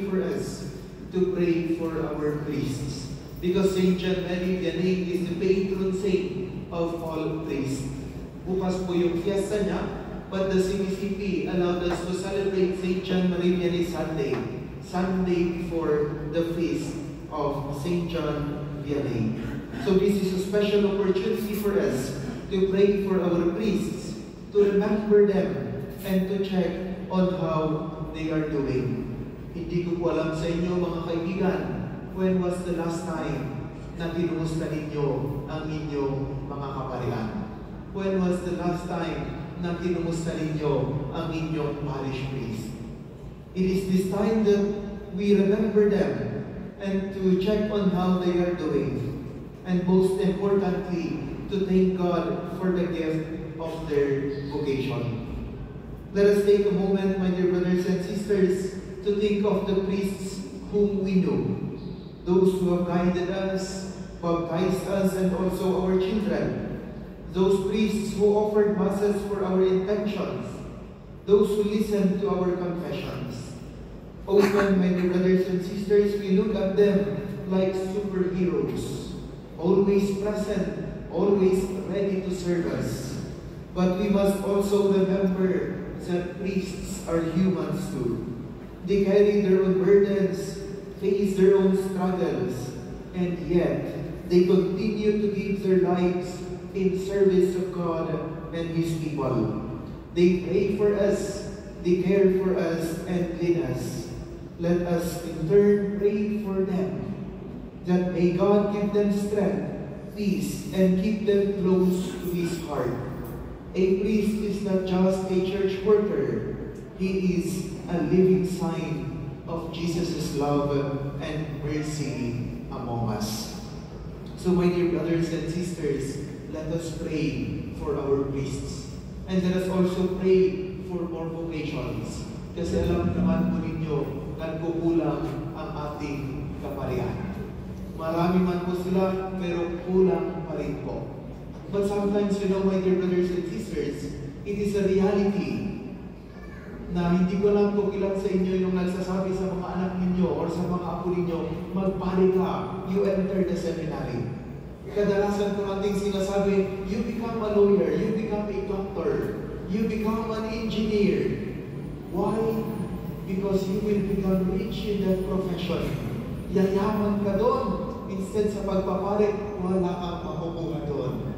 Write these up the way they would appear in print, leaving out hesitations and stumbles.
for us to pray for our priests. Because Saint John Marie Vianney is the patron saint of all priests. Bukas po yung fiesta niya, but the CBCP allowed us to celebrate Saint John Marie Vianney Sunday before the feast of Saint John Vianney. So this is a special opportunity for us to pray for our priests, to remember them, and to check on how they are doing. Hindi ko po alam sa inyo mga kaibigan, when was the last time na kinumusta ninyo ang inyong mga kaparian? When was the last time na kinumusta ninyo ang inyong parish priest? It is this time that we remember them and to check on how they are doing. And most importantly, to thank God for the gift of their vocation. Let us take a moment, my dear brothers and sisters, to think of the priests whom we know. Those who have guided us, baptized us, and also our children. Those priests who offered masses for our intentions. Those who listened to our confessions. Often, my dear brothers and sisters, we look at them like superheroes, always present, always ready to serve us. But we must also remember that priests are humans too. They carry their own burdens, face their own struggles, and yet they continue to give their lives in service of God and His people. They pray for us, they care for us, and lead us. Let us in turn pray for them, that may God give them strength, peace, and keep them close to His heart. A priest is not just a church worker, he is a living sign of Jesus' love and mercy among us. So my dear brothers and sisters, let us pray for our priests. And let us also pray for more vocations. Kasi alam naman po ninyo, nagkukulang ang ating kaparian. Marami man po sila, pero kulang pa rin po. But sometimes, my dear brothers and sisters, it is a reality na hindi ko lang po kilang sa inyo yung nagsasabi sa mga anak ninyo or sa mga apo ninyo, magpari ka, you enter the seminary. Kadalasan po nating sinasabi, you become a lawyer, you become a doctor, you become an engineer. Why? Because you will become rich in that profession. Yayaman ka doon. Instead sa pagpapare, wala kang makukuha doon.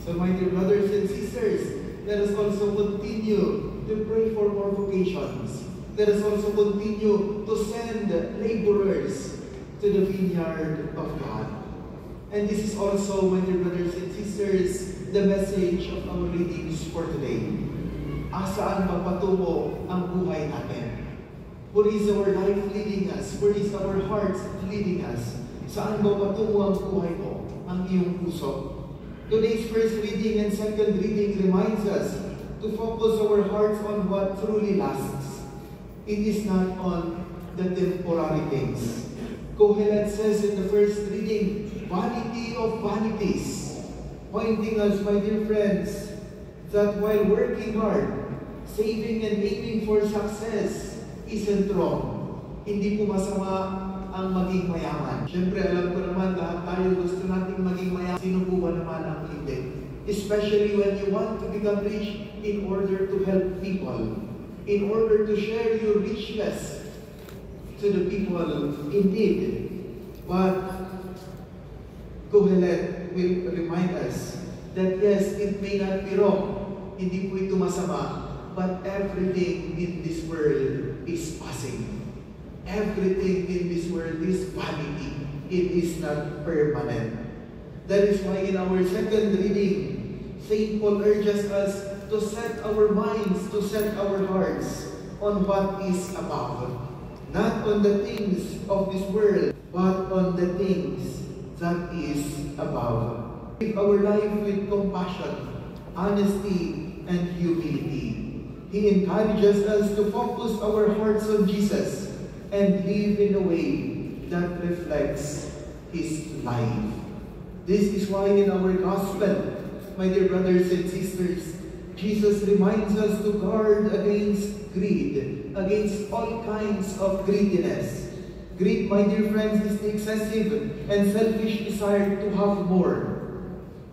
So my dear brothers and sisters, let us also continue to pray for more vocations. Let us also continue to send laborers to the vineyard of God. And this is also, my dear brothers and sisters, the message of our readings for today. Asaan magpatungo ang buhay natin? Where is our life leading us? Where is our hearts leading us? Saan ba patungo ang buhay mo, ang iyong puso? Today's first reading and second reading reminds us to focus our hearts on what truly lasts. It is not on the temporary things. Kohelet says in the first reading, vanity of vanities, pointing us, my dear friends, that while working hard, saving and aiming for success isn't wrong. Hindi po masama ang maging mayaman. Siyempre, alam ko naman, lahat tayo gusto nating maging mayaman. Sino po ba naman ang hindi? Especially when you want to become rich in order to help people, in order to share your richness to the people in need. But Kohelet will remind us that yes, it may not be wrong, hindi po ito masama, but everything in this world is passing. Everything in this world is vanity. It is not permanent. That is why in our second reading, St. Paul urges us to set our minds, to set our hearts on what is above. Not on the things of this world, but on the things that is above. Live our life with compassion, honesty, and humility. He encourages us to focus our hearts on Jesus and live in a way that reflects His life. This is why in our gospel, my dear brothers and sisters, Jesus reminds us to guard against greed, against all kinds of greediness. Greed, my dear friends, is the excessive and selfish desire to have more.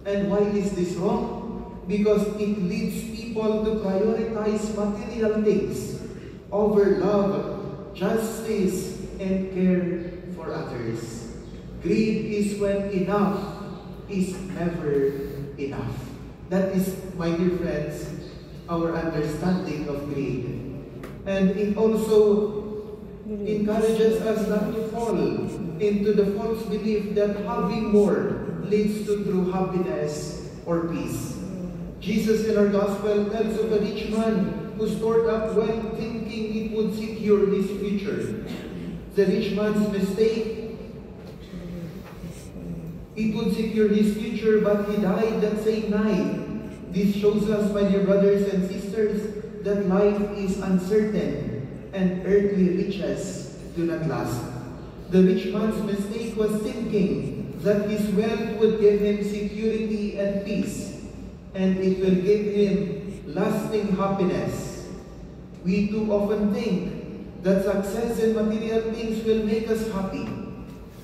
And why is this wrong? Because it leads people to prioritize material things over love, justice, and care for others. Greed is when enough is never enough. That is, my dear friends, our understanding of greed. And it also encourages us not to fall into the false belief that having more leads to true happiness or peace. Jesus in our gospel tells of a rich man who stored up wealth thinking it would secure his future. The rich man's mistake, it would secure his future, but he died that same night. This shows us, my dear brothers and sisters, that life is uncertain and earthly riches do not last. The rich man's mistake was thinking that his wealth would give him security and peace, and it will give him lasting happiness. We too often think that success and material things will make us happy.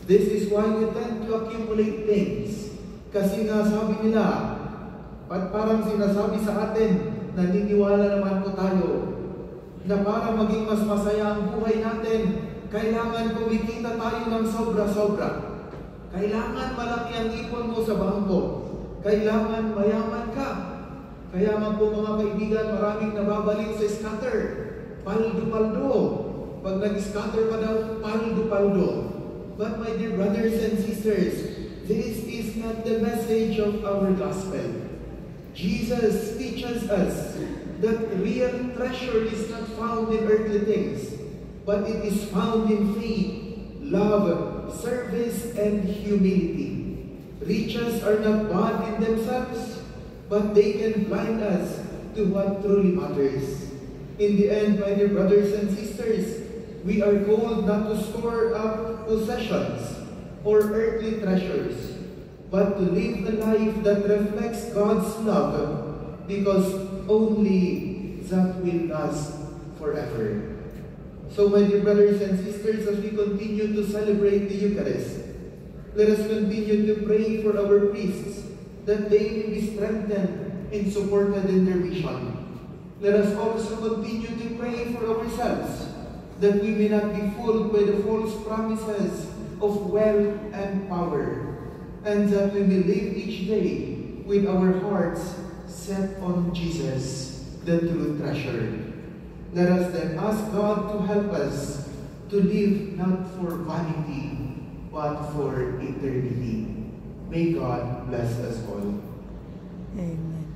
This is why we tend to accumulate things. Kasi nga sabi nila, parang sinasabi sa atin, naniniwala naman po tayo, na para maging mas masaya ang buhay natin, kailangan kumikita tayo ng sobra-sobra. Kailangan malaki ang ipon mo sa bangko. Kailangan mayaman ka. Kaya nga po mga kaibigan, maraming nababalik sa scatter. Paldo-paldo. Pag nag-scatter ka daw, paldo-paldo. But my dear brothers and sisters, this is not the message of our gospel. Jesus teaches us that real treasure is not found in earthly things, but it is found in faith, love, service, and humility. Riches are not bad in themselves, but they can blind us to what truly matters. In the end, my dear brothers and sisters, we are called not to store up possessions or earthly treasures, but to live a life that reflects God's love, because only that will last forever. So, my dear brothers and sisters, as we continue to celebrate the Eucharist, let us continue to pray for our priests, that they will be strengthened and supported in their mission. Let us also continue to pray for ourselves, that we may not be fooled by the false promises of wealth and power, and that we may live each day with our hearts set on Jesus, the true treasure. Let us then ask God to help us to live not for vanity, but for eternity. May God bless us all. Amen.